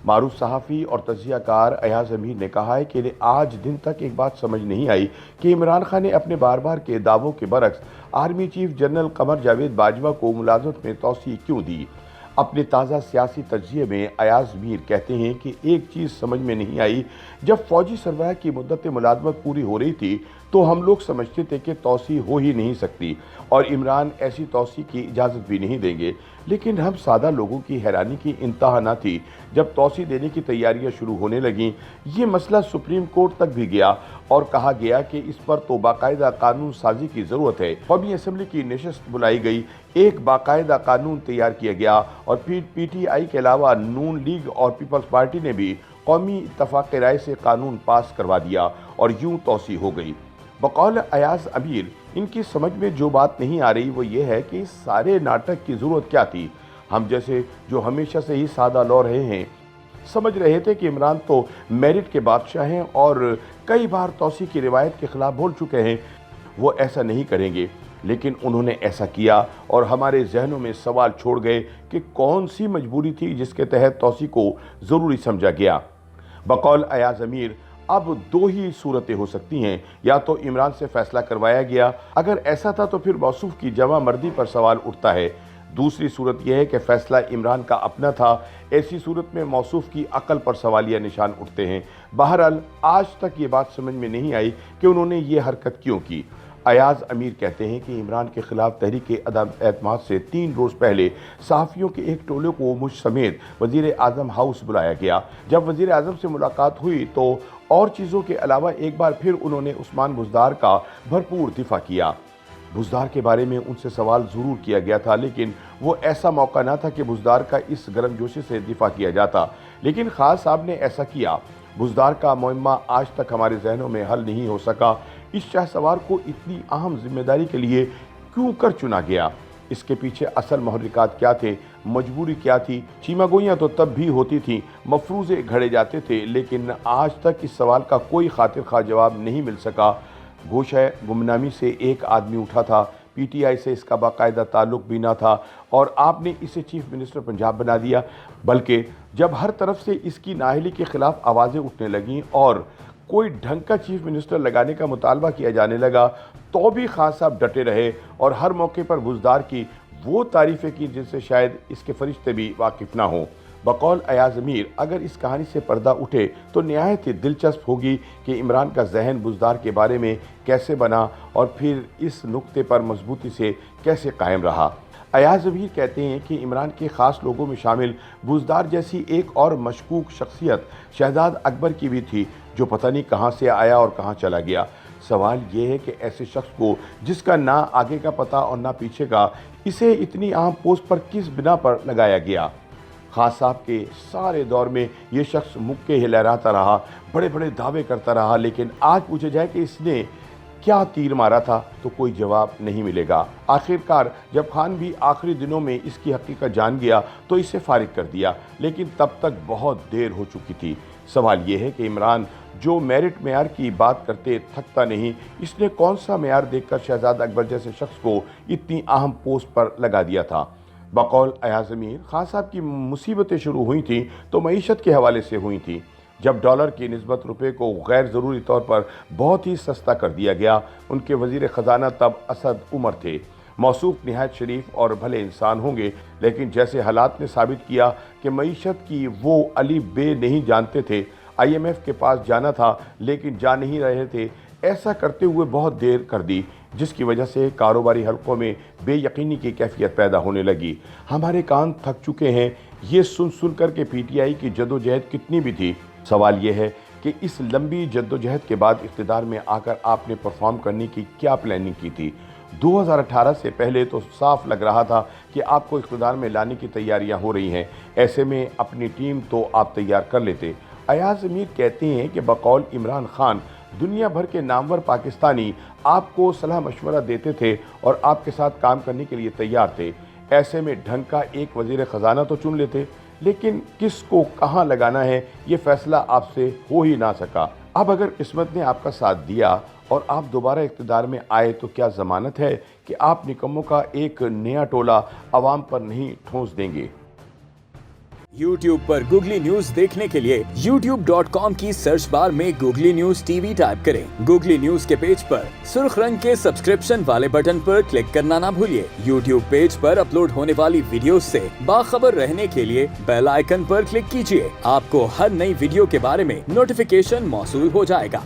मारूफ सहाफ़ी और तजिया कार अयाज अमीर ने कहा है कि आज दिन तक एक बात समझ नहीं आई कि इमरान खान ने अपने बार बार के दावों के बरक्स army chief general Qamar Javed Bajwa को मुलाजमत में तौसीह क्यों दी। अपने ताज़ा सियासी तजिए में अयाज मीर कहते हैं कि एक चीज़ समझ में नहीं आई, जब फौजी सरबराह की मुद्दत मुलाजमत पूरी हो रही थी तो हम लोग समझते थे कि तौसीह हो ही नहीं सकती और इमरान ऐसी तौसीह की इजाज़त भी नहीं देंगे, लेकिन हम सादा लोगों की हैरानी की इंतहा न थी जब तौसीह देने की तैयारियां शुरू होने लगीं। ये मसला सुप्रीम कोर्ट तक भी गया और कहा गया कि इस पर तो बाकायदा कानून साजी की ज़रूरत है। कौमी असम्बली की नशस्त बुलाई गई, एक बाकायदा कानून तैयार किया गया और फिर PTI के अलावा नून लीग और पीपल्स पार्टी ने भी कौमी इत्तफाक राय से कानून पास करवा दिया और यूं तौसीह हो गई। बकौल अयाज अमीर, इनकी समझ में जो बात नहीं आ रही वो ये है कि इस सारे नाटक की ज़रूरत क्या थी। हम जैसे जो हमेशा से ही सादा लौ रहे हैं समझ रहे थे कि इमरान तो मेरिट के बादशाह हैं और कई बार तौसीह की रिवायत के खिलाफ बोल चुके हैं, वो ऐसा नहीं करेंगे, लेकिन उन्होंने ऐसा किया और हमारे जहनों में सवाल छोड़ गए कि कौन सी मजबूरी थी जिसके तहत तौसीह को ज़रूरी समझा गया। बकौल अयाज अमीर, अब दो ही सूरतें हो सकती हैं, या तो इमरान से फैसला करवाया गया, अगर ऐसा था तो फिर मौसूफ की जमा मर्दी पर सवाल उठता है। दूसरी सूरत यह है कि फैसला इमरान का अपना था, ऐसी सूरत में मौसूफ की अकल पर सवालिया निशान उठते हैं। बहरहाल आज तक ये बात समझ में नहीं आई कि उन्होंने ये हरकत क्यों की। अयाज अमीर कहते हैं कि इमरान के खिलाफ तहरीक अदम एतमाद से 3 रोज़ पहले सहाफ़ियों के एक टोले को मुझ समेत वज़ीर आज़म हाउस बुलाया गया। जब वज़ीर आज़म से मुलाकात हुई तो और चीज़ों के अलावा एक बार फिर उन्होंने उस्मान बुज़दार का भरपूर दिफा किया। बुज़दार के बारे में उनसे सवाल ज़रूर किया गया था, लेकिन वो ऐसा मौका ना था कि बुज़दार का इस गर्मजोशी से दिफा किया जाता, लेकिन खान साहब ने ऐसा किया। बुज़दार का मुअम्मा आज तक हमारे जहनों में हल नहीं हो सका। इस शाहसवार को इतनी अहम जिम्मेदारी के लिए क्यों कर चुना गया? इसके पीछे असल महर्रिकात क्या थे? मजबूरी क्या थी? चीमागोइयाँ तो तब भी होती थीं, मफरूज़े घड़े जाते थे, लेकिन आज तक इस सवाल का कोई खातिर खा जवाब नहीं मिल सका। गोशा गुमनामी से एक आदमी उठा था, PTI से इसका बाकायदा ताल्लुक़ भी ना था और आपने इसे चीफ मिनिस्टर पंजाब बना दिया। बल्कि जब हर तरफ से इसकी नाअहली के ख़िलाफ़ आवाज़ें उठने लगीं और कोई ढंग का चीफ मिनिस्टर लगाने का मुतालबा किया जाने लगा तो भी खान साहब डटे रहे और हर मौके पर बुज़दार की वो तारीफ़ें की जिनसे शायद इसके फरिश्ते भी वाकिफ़ ना हों। बकौल अयाज अमीर, अगर इस कहानी से पर्दा उठे तो निहायत ही दिलचस्प होगी कि इमरान का जहन बुज़दार के बारे में कैसे बना और फिर इस नुक्ते पर मजबूती से कैसे कायम रहा। अयाज अमीर कहते हैं कि इमरान के ख़ास लोगों में शामिल बुज़दार जैसी एक और मशकूक शख्सियत शहजाद अकबर की भी थी, जो पता नहीं कहाँ से आया और कहाँ चला गया। सवाल ये है कि ऐसे शख्स को जिसका ना आगे का पता और ना पीछे का, इसे इतनी अहम पोस्ट पर किस बिना पर लगाया गया? खान साहब के सारे दौर में ये शख्स मुक्के हिलहराता रहा, बड़े बड़े दावे करता रहा, लेकिन आज पूछा जाए कि इसने क्या तीर मारा था तो कोई जवाब नहीं मिलेगा। आखिरकार जब खान भी आखिरी दिनों में इसकी हकीकत जान गया तो इसे फारिग कर दिया, लेकिन तब तक बहुत देर हो चुकी थी। सवाल ये है कि इमरान जो मेरिट मेयार की बात करते थकता नहीं, इसने कौन सा मेयार देखकर शहजाद अकबर जैसे शख्स को इतनी अहम पोस्ट पर लगा दिया था? बकौल अयाज अमीर, खान साहब की मुसीबतें शुरू हुई थीं तो मईशत के हवाले से हुई थी। जब डॉलर की निस्बत रुपये को गैर ज़रूरी तौर पर बहुत ही सस्ता कर दिया गया, उनके वज़ीर ख़जाना तब असद उमर थे। मौसूफ निहायत शरीफ और भले इंसान होंगे, लेकिन जैसे हालात ने साबित किया कि मईशत की वो अली बे नहीं जानते थे। IMF के पास जाना था लेकिन जा नहीं रहे थे। ऐसा करते हुए बहुत देर कर दी, जिसकी वजह से कारोबारी हलकों में बेयकीनी की कैफियत पैदा होने लगी। हमारे कान थक चुके हैं ये सुन कर के PTI की जद्दोजहद कितनी भी थी। सवाल यह है कि इस लंबी जद्दोजहद के बाद इक़्तिदार में आकर आपने परफॉर्म करने की क्या प्लानिंग की थी? 2018 से पहले तो साफ लग रहा था कि आपको इक़्तिदार में लाने की तैयारियां हो रही हैं। ऐसे में अपनी टीम तो आप तैयार कर लेते। अयाज अमीर कहते हैं कि बकौल इमरान खान दुनिया भर के नामवर पाकिस्तानी आपको सलाह मशवरा देते थे और आपके साथ काम करने के लिए तैयार थे। ऐसे में ढंग का एक वज़ीर ख़जाना तो चुन लेते, लेकिन किसको कहाँ लगाना है ये फैसला आपसे हो ही ना सका। अब अगर किस्मत ने आपका साथ दिया और आप दोबारा इक़्तिदार में आए तो क्या ज़मानत है कि आप निकम्मों का एक नया टोला आवाम पर नहीं ठोंस देंगे? YouTube पर गूगली न्यूज देखने के लिए youtube.com की सर्च बार में गूगली न्यूज टीवी टाइप करें। गूगली न्यूज के पेज पर सुर्ख रंग के सब्सक्रिप्शन वाले बटन पर क्लिक करना ना भूलिए। YouTube पेज पर अपलोड होने वाली वीडियोस से बाखबर रहने के लिए बेल आइकन पर क्लिक कीजिए। आपको हर नई वीडियो के बारे में नोटिफिकेशन मौसूल हो जाएगा।